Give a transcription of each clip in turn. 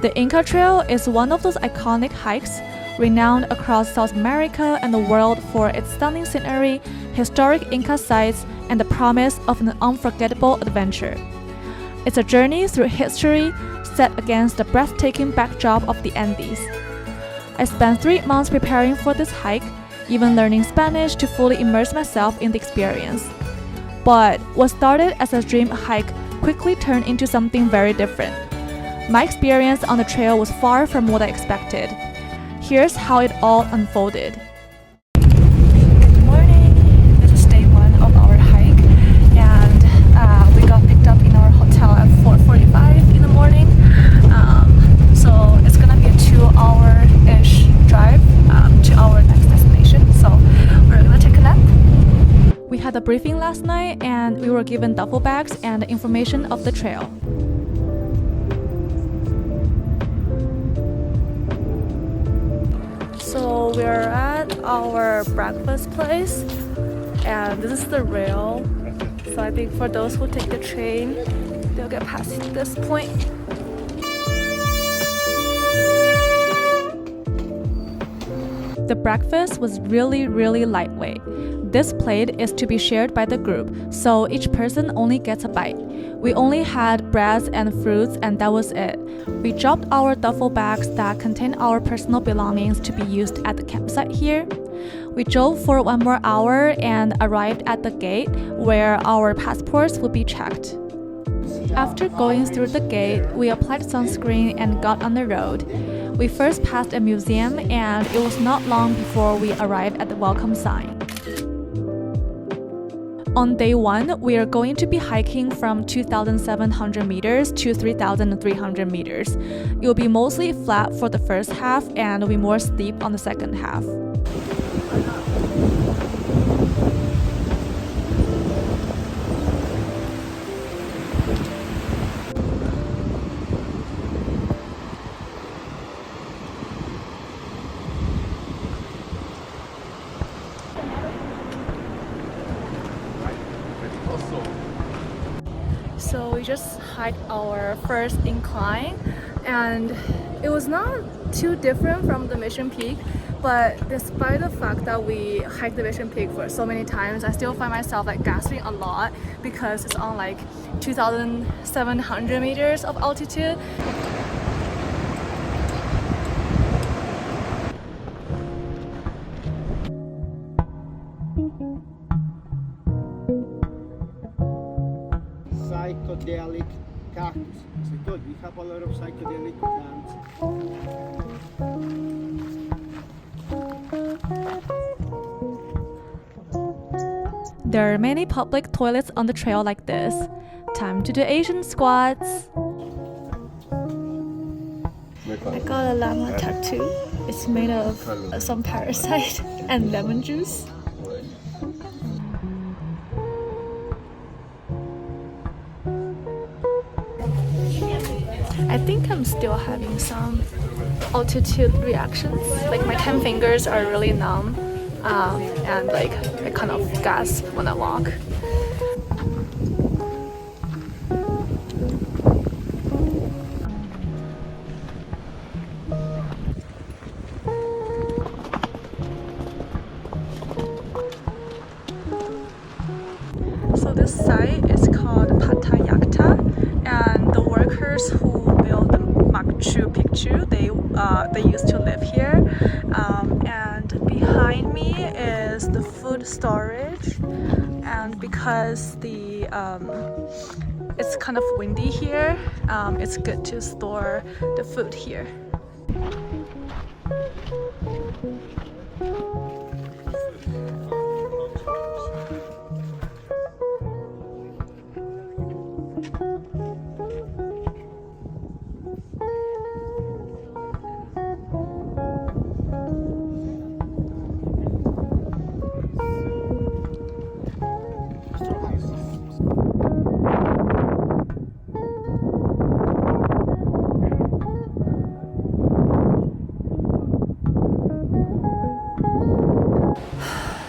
The Inca Trail is one of those iconic hikes renowned across South America and the world for its stunning scenery, historic Inca sites, and the promise of an unforgettable adventure. It's a journey through history set against the breathtaking backdrop of the Andes. I spent 3 months preparing for this hike, even learning Spanish to fully immerse myself in the experience. But what started as a dream hike quickly turned into something very different. My experience on the trail was far from what I expected. Here's how it all unfolded. Good morning. This is day 1 of our hike, and we got picked up in our hotel at 4:45 in the morning. So it's gonna be a 2-hour-ish drive to our next destination. So we're gonna take a nap. We had a briefing last night, and we were given duffel bags and information of the trail. So we're at our breakfast place, and this is the rail. So I think for those who take the train, they'll get past this point. The breakfast was really lightweight. This plate is to be shared by the group, so each person only gets a bite. We only had breads and fruits, and that was it. We dropped our duffel bags that contain our personal belongings to be used at the campsite here. We drove for 1 more hour and arrived at the gate where our passports would be checked. After going through the gate, we applied sunscreen and got on the road. We first passed a museum, and it was not long before we arrived at the welcome sign. On day 1, we are going to be hiking from 2,700 meters to 3,300 meters. It will be mostly flat for the first half and will be more steep on the second half. So we just hiked our first incline, and it was not too different from the Mission Peak, but despite the fact that we hiked the Mission Peak for so many times, I still find myself like gasping a lot because it's on like 2,700 meters of altitude. Psychedelic cactus. As I told you, we have a lot of psychedelic plants. There are many public toilets on the trail like this. Time to do Asian squats. I got a llama tattoo. It's made of some parasite and lemon juice. I think I'm still having some altitude reactions. Like my 10 fingers are really numb, and like I kind of gasp when I walk. So this site is called Patayacta, and the workers who built the Machu Picchu, they used to live here. And behind me is the food storage, and because it's kind of windy here, it's good to store the food here.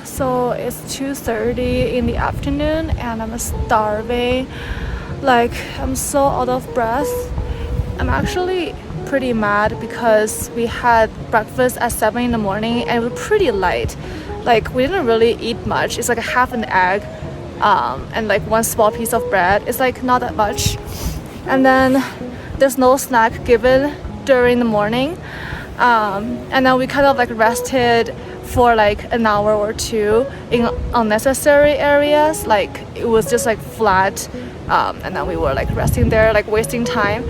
So it's 2:30 in the afternoon and I'm starving. Like, I'm so out of breath. I'm actually pretty mad because we had breakfast at 7 in the morning and it was pretty light. Like, we didn't really eat much. It's like a half an egg and like one small piece of bread. It's like not that much. And then there's no snack given during the morning. And then we kind of like rested for like an hour or two in unnecessary areas. Like, it was just like flat. And then we were like resting there, like wasting time.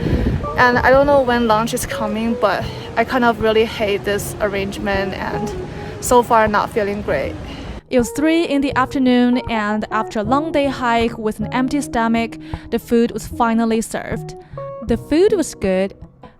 And I don't know when lunch is coming, but I kind of really hate this arrangement and so far not feeling great. It was 3 in the afternoon, and after a long day hike with an empty stomach, the food was finally served. The food was good.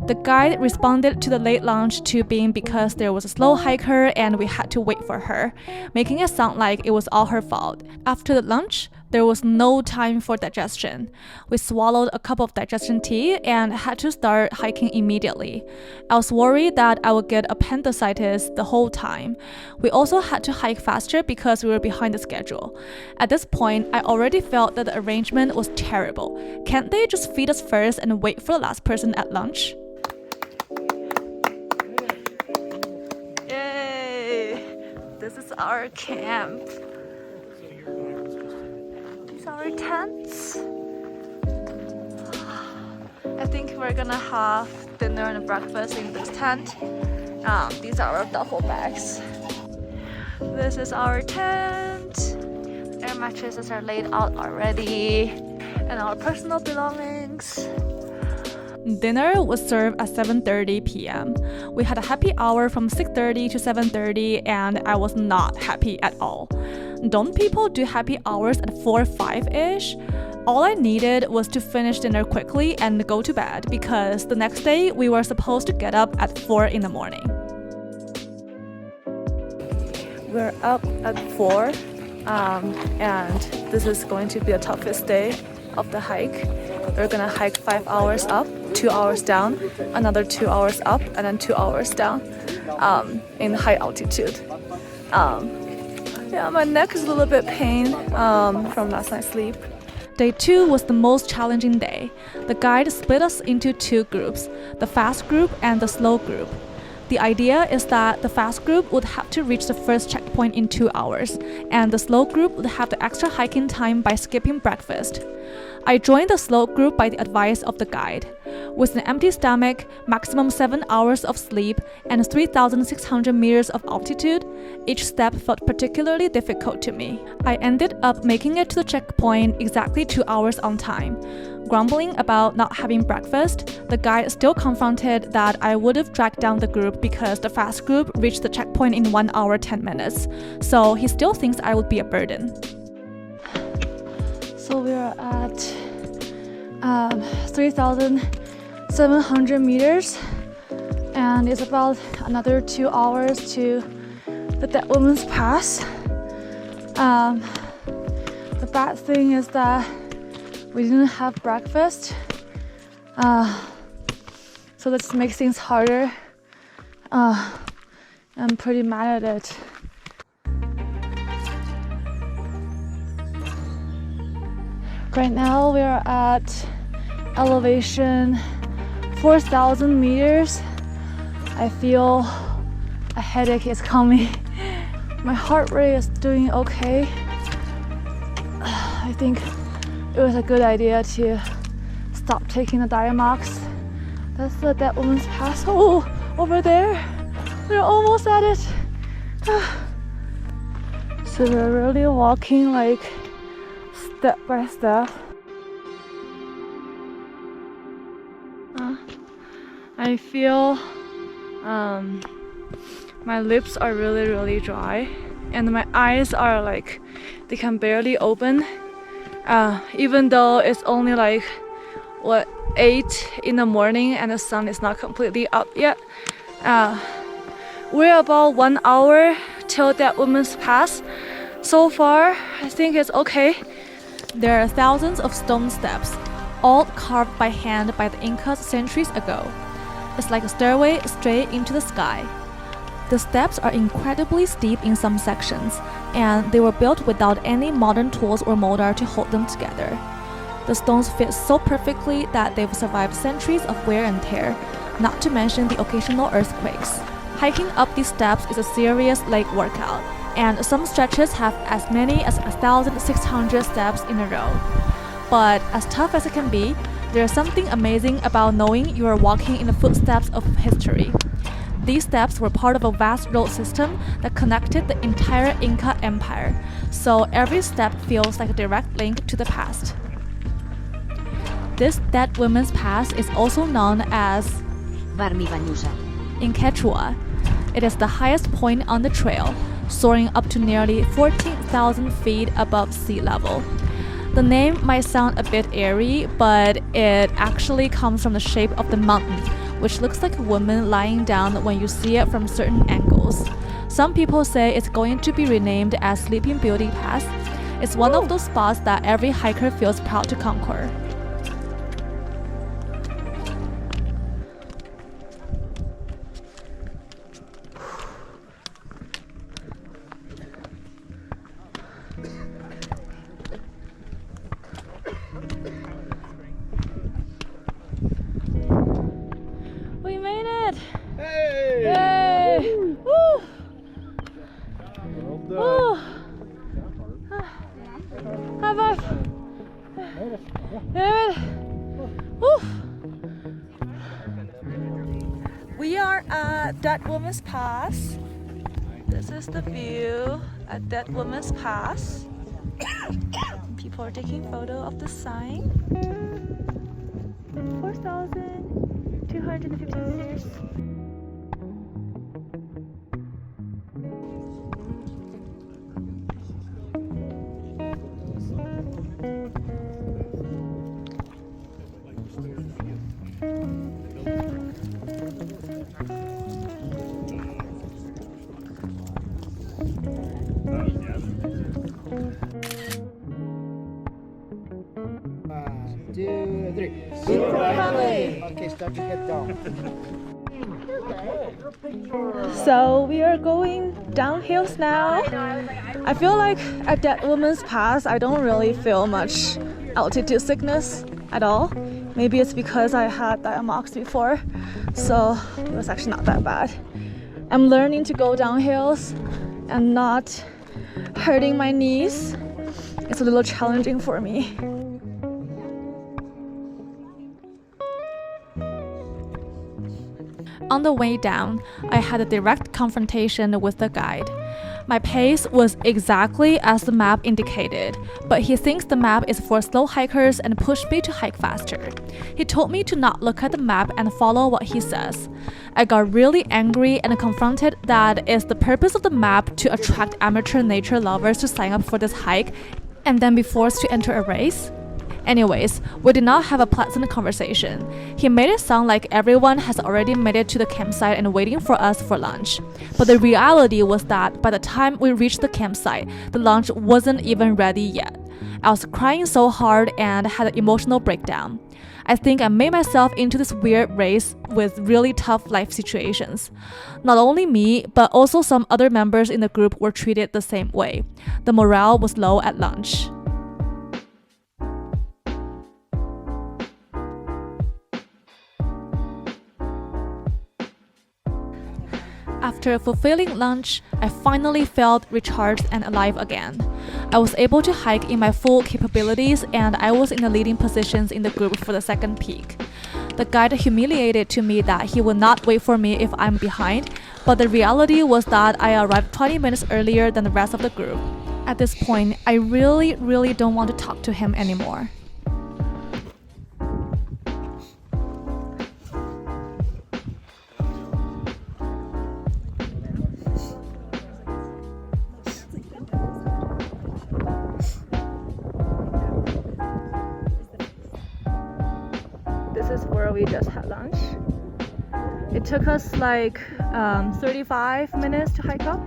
The guide responded to the late lunch to being because there was a slow hiker and we had to wait for her, making it sound like it was all her fault. After the lunch, there was no time for digestion. We swallowed a cup of digestion tea and had to start hiking immediately. I was worried that I would get appendicitis the whole time. We also had to hike faster because we were behind the schedule. At this point, I already felt that the arrangement was terrible. Can't they just feed us first and wait for the last person at lunch? Yay! This is our camp. These are our tents. I think we're gonna have dinner and breakfast in this tent. These are our duffel bags. This is our tent. Air mattresses are laid out already, and our personal belongings. Dinner was served at 7:30 p.m. We had a happy hour from 6:30 to 7:30, and I was not happy at all. Don't people do happy hours at 4 or 5-ish? All I needed was to finish dinner quickly and go to bed because the next day we were supposed to get up at 4 in the morning. We're up at 4, and this is going to be the toughest day of the hike. We're gonna hike 5 hours up, 2 hours down, another 2 hours up, and then 2 hours down in high altitude. Yeah, my neck is a little bit pain from last night's sleep. Day 2 was the most challenging day. The guide split us into 2 groups, the fast group and the slow group. The idea is that the fast group would have to reach the first checkpoint in 2 hours, and the slow group would have the extra hiking time by skipping breakfast. I joined the slow group by the advice of the guide. With an empty stomach, maximum 7 hours of sleep, and 3,600 meters of altitude, each step felt particularly difficult to me. I ended up making it to the checkpoint exactly 2 hours on time. Grumbling about not having breakfast, the guide still confronted that I would have dragged down the group because the fast group reached the checkpoint in 1 hour 10 minutes, so he still thinks I would be a burden. So we are at 3,700 meters, and it's about another 2 hours to the Dead Woman's Pass. The bad thing is that we didn't have breakfast, so that makes things harder. I'm pretty mad at it. Right now we are at elevation 4,000 meters. I feel a headache is coming. My heart rate is doing okay. I think it was a good idea to stop taking the Diamox. That's the Dead Woman's Pass. Oh, over there. We're almost at it. So we're really walking like step by step. I feel my lips are really dry, and my eyes are like they can barely open. Even though it's only like 8 in the morning and the sun is not completely up yet. We're about 1 hour till Dead Woman's Pass. So far, I think it's okay. There are thousands of stone steps, all carved by hand by the Incas centuries ago. It's like a stairway straight into the sky. The steps are incredibly steep in some sections, and they were built without any modern tools or mortar to hold them together. The stones fit so perfectly that they've survived centuries of wear and tear, not to mention the occasional earthquakes. Hiking up these steps is a serious leg workout, and some stretches have as many as 1,600 steps in a row. But as tough as it can be, there's something amazing about knowing you are walking in the footsteps of history. These steps were part of a vast road system that connected the entire Inca Empire, so every step feels like a direct link to the past. This Dead Women's Pass is also known as Barmibanyusa. in Quechua. It is the highest point on the trail, soaring up to nearly 14,000 feet above sea level. The name might sound a bit airy, but it actually comes from the shape of the mountain, which looks like a woman lying down when you see it from certain angles. Some people say it's going to be renamed as Sleeping Beauty Pass. It's one of those spots that every hiker feels proud to conquer. We made it! Hey! Yay! Woo! Well Woo! High five! Made it! Woo! We are at Dead Woman's Pass. This is the view at Dead Woman's Pass. People are taking photo of the sign. 4,250 meters. One, two, three. Super family. Okay, start to get down. So we are going down hills now. I feel like at Dead Woman's Pass, I don't really feel much altitude sickness at all. Maybe it's because I had Diamox before, so it was actually not that bad. I'm learning to go down hills and not hurting my knees. It's a little challenging for me. On the way down, I had a direct confrontation with the guide. My pace was exactly as the map indicated, but he thinks the map is for slow hikers and pushed me to hike faster. He told me to not look at the map and follow what he says. I got really angry and confronted that it's the purpose of the map to attract amateur nature lovers to sign up for this hike and then be forced to enter a race. Anyways, we did not have a pleasant conversation. He made it sound like everyone has already made it to the campsite and waiting for us for lunch. But the reality was that by the time we reached the campsite, the lunch wasn't even ready yet. I was crying so hard and had an emotional breakdown. I think I made myself into this weird race with really tough life situations. Not only me, but also some other members in the group were treated the same way. The morale was low at lunch. After a fulfilling lunch, I finally felt recharged and alive again. I was able to hike in my full capabilities and I was in the leading positions in the group for the second peak. The guide humiliated to me that he would not wait for me if I'm behind, but the reality was that I arrived 20 minutes earlier than the rest of the group. At this point, I really don't want to talk to him anymore. This is where we just had lunch. It took us like 35 minutes to hike up.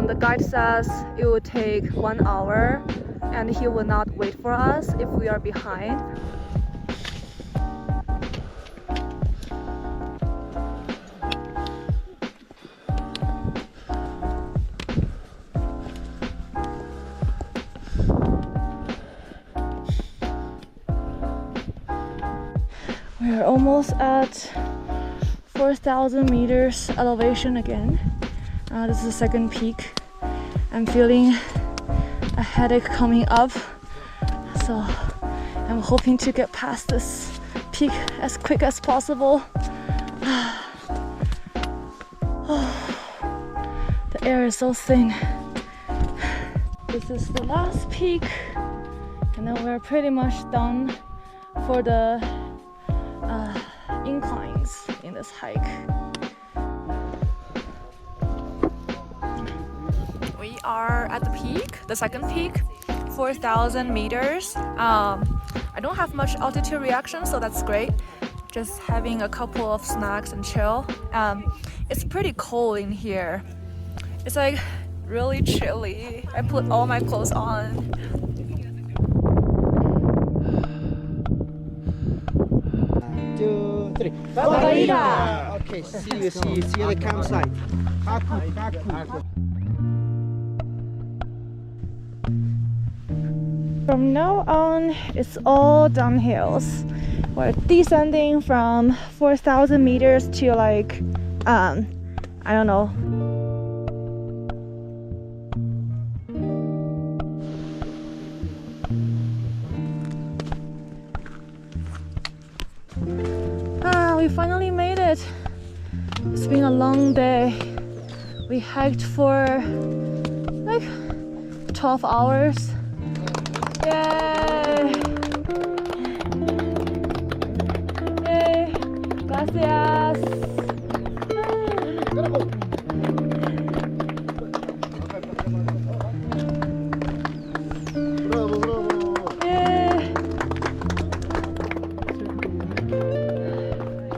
The guide says it would take 1 hour and he will not wait for us if we are behind. We're almost at 4,000 meters elevation again. This is the second peak. I'm feeling a headache coming up, so I'm hoping to get past this peak as quick as possible. The air is so thin. This is the last peak, and then we're pretty much done for the inclines in this hike. We are at the peak, the second peak, 4,000 meters. I don't have much altitude reaction, so that's great. Just having a couple of snacks and chill. It's pretty cold in here. It's like really chilly. I put all my clothes on. 1, 2, 3. Bye-bye. Okay, see you at the campsite. Haku. From now on, it's all downhills. We're descending from 4,000 meters to like, I don't know. We finally made it. It's been a long day. We hiked for like 12 hours. Yay! Yay! Gracias! Yay!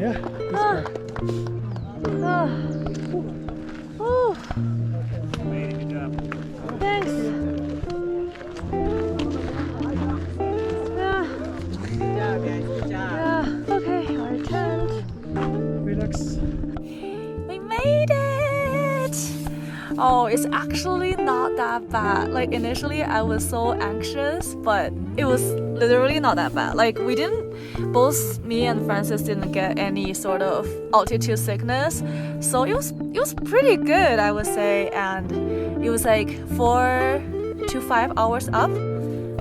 Yeah. Oh. Thanks. Yeah. Okay, our tent. Relax. We made it! Oh, it's actually not that bad. Like initially I was so anxious, but it was literally not that bad. Like both me and Francis didn't get any sort of altitude sickness. So it was pretty good, I would say. And it was like 4 to 5 hours up.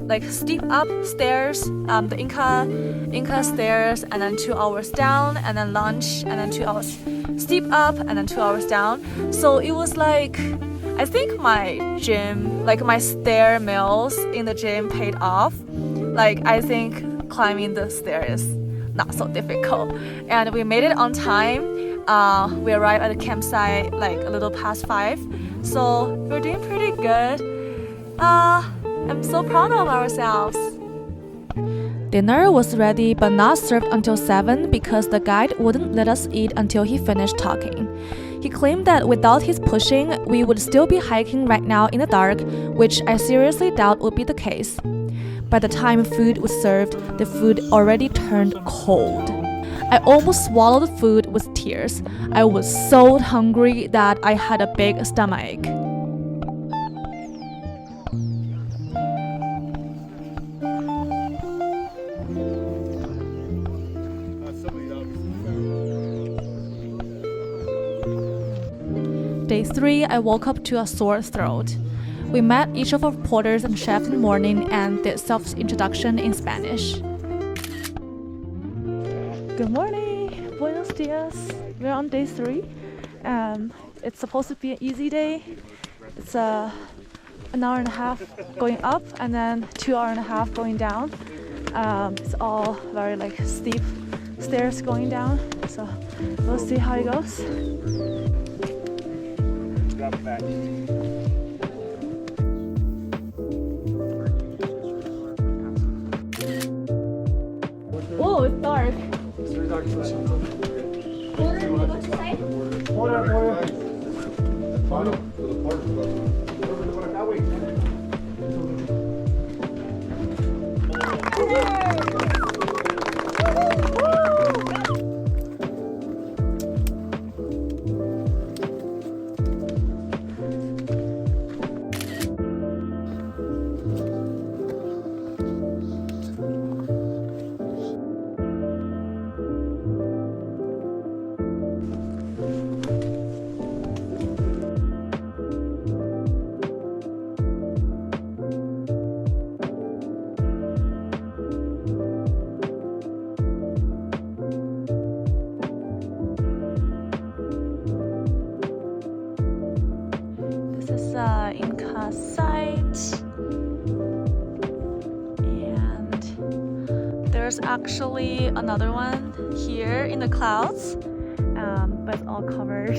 Like steep up stairs, the Inca stairs, and then 2 hours down, and then lunch, and then 2 hours steep up, and then 2 hours down. So it was like, I think my gym, like my stair mills in the gym paid off. Like I think climbing the stairs is not so difficult, and we made it on time. We arrived at the campsite like a little past 5, so we're doing pretty good. I'm so proud of ourselves. Dinner was ready but not served until 7 because the guide wouldn't let us eat until he finished talking. He claimed that without his pushing, we would still be hiking right now in the dark, which I seriously doubt would be the case. By the time food was served, the food already turned cold. I almost swallowed the food with tears. I was so hungry that I had a big stomachache. Day 3, I woke up to a sore throat. We met each of our porters and chefs in the morning and did self-introduction in Spanish. Good morning, buenos dias. We're on day 3. It's supposed to be an easy day. It's an hour and a half going up and then 2 hours and a half going down. It's all very like steep stairs going down. So we'll see how it goes. Drop it back. Oh, it's dark. It's very dark. last site. And there's actually another one here in the clouds, but it's all covered.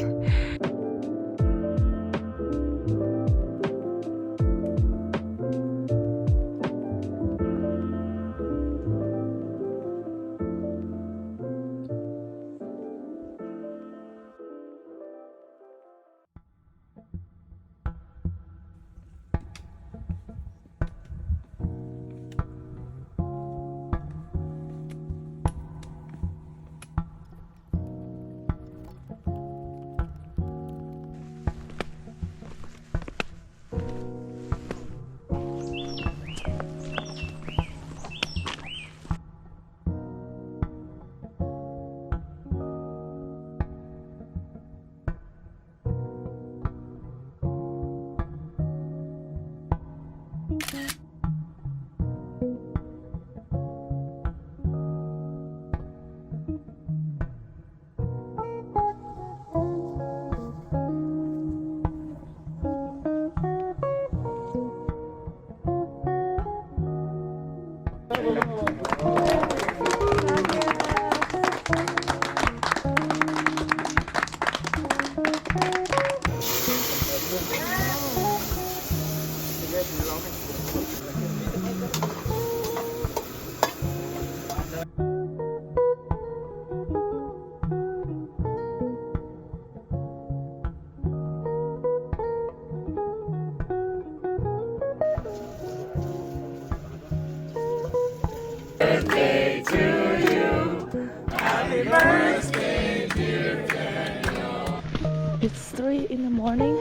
It's 3 in the morning.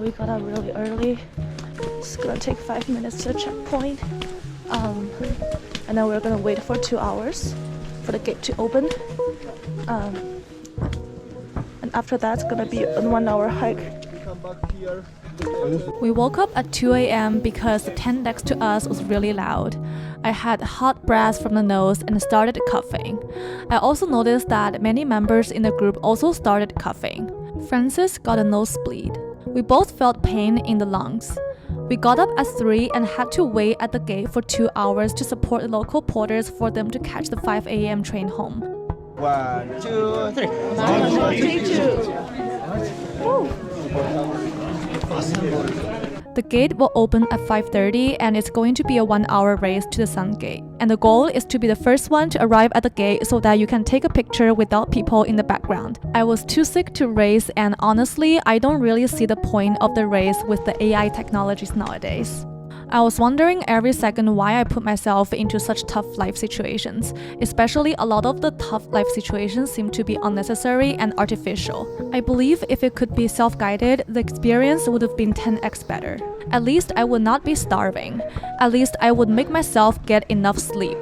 We got up really early. It's gonna take 5 minutes to the checkpoint. And then we're gonna wait for 2 hours for the gate to open. And after that, it's gonna be a 1-hour hike. We woke up at 2 a.m. because the tent next to us was really loud. I had hot breath from the nose and started coughing. I also noticed that many members in the group also started coughing. Francis got a nosebleed. We both felt pain in the lungs. We got up at 3 and had to wait at the gate for 2 hours to support the local porters for them to catch the 5 a.m. train home. 1, 2, 3. Machu Picchu. The gate will open at 5:30 and it's going to be a 1-hour race to the Sun Gate. And the goal is to be the first one to arrive at the gate so that you can take a picture without people in the background. I was too sick to race, and honestly, I don't really see the point of the race with the AI technologies nowadays. I was wondering every second why I put myself into such tough life situations. Especially a lot of the tough life situations seem to be unnecessary and artificial. I believe if it could be self-guided, the experience would have been 10x better. At least I would not be starving. At least I would make myself get enough sleep.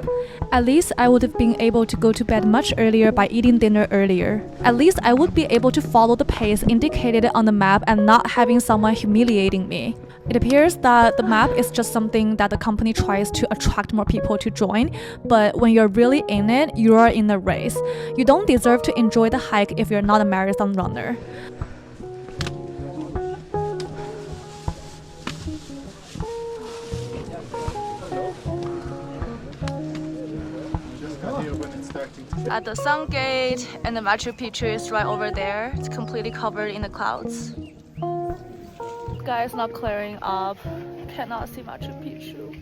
At least I would have been able to go to bed much earlier by eating dinner earlier. At least I would be able to follow the pace indicated on the map and not having someone humiliating me. It appears that the map is just something that the company tries to attract more people to join, but when you're really in it, you are in the race. You don't deserve to enjoy the hike if you're not a marathon runner. At the Sun Gate, and the Machu Picchu is right over there. It's completely covered in the clouds. Sky is not clearing up. Cannot see Machu Picchu.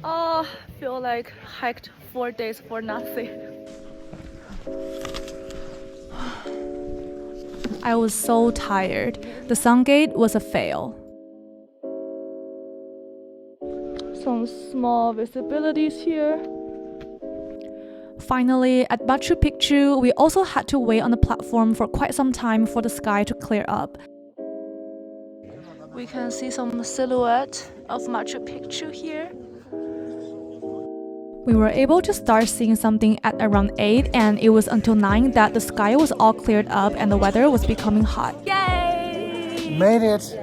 Oh, feel like hiked 4 days for nothing. I was so tired. The Sun Gate was a fail. Some small visibilities here. Finally, at Machu Picchu, we also had to wait on the platform for quite some time for the sky to clear up. We can see some silhouette of Machu Picchu here. We were able to start seeing something at around 8, and it was until 9 that the sky was all cleared up and the weather was becoming hot. Yay! Made it!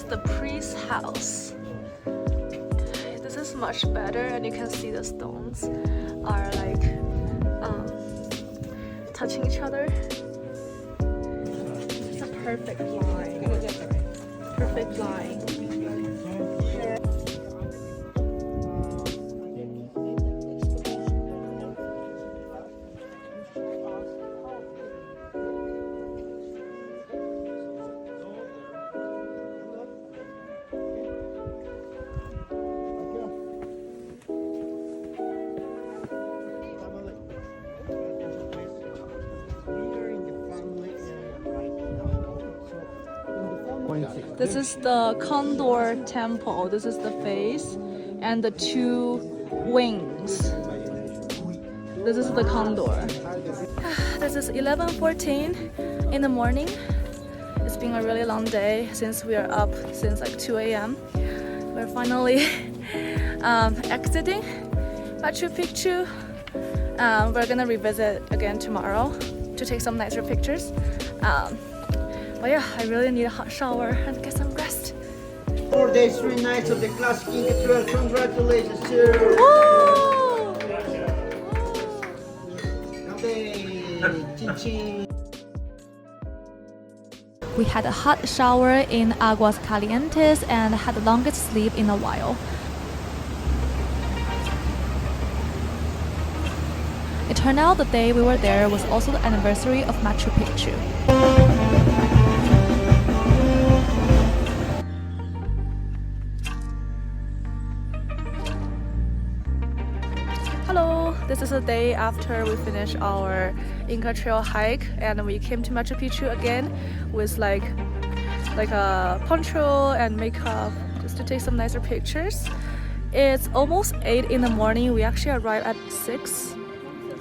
the priest's house. This is much better, and you can see the stones are like touching each other. It's a perfect line. Perfect line. This is the Condor Temple. This is the face and the two wings. This is the condor. This is 11:14 in the morning. It's been a really long day since we are up since like 2 a.m. We're finally exiting Machu Picchu. We're gonna revisit again tomorrow to take some nicer pictures. But yeah, I really need a hot shower and get some rest. 4 days, 3 nights of the classic Inca Trail. Congratulations, sir! Woo! We had a hot shower in Aguas Calientes and had the longest sleep in a while. It turned out the day we were there was also the anniversary of Machu Picchu. Hello, this is the day after we finished our Inca Trail hike and we came to Machu Picchu again with like a poncho and makeup just to take some nicer pictures. It's almost 8 in the morning. We actually arrived at 6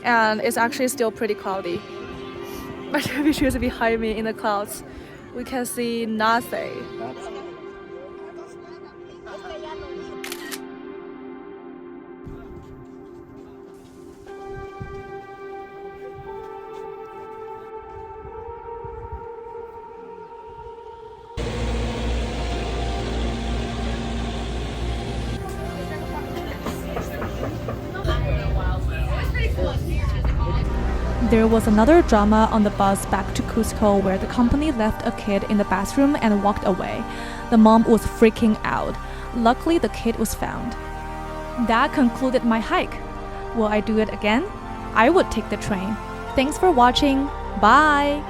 and it's actually still pretty cloudy. Machu Picchu is behind me in the clouds. We can see nothing. There was another drama on the bus back to Cusco where the company left a kid in the bathroom and walked away. The mom was freaking out. Luckily, the kid was found. That concluded my hike. Will I do it again? I would take the train. Thanks for watching. Bye!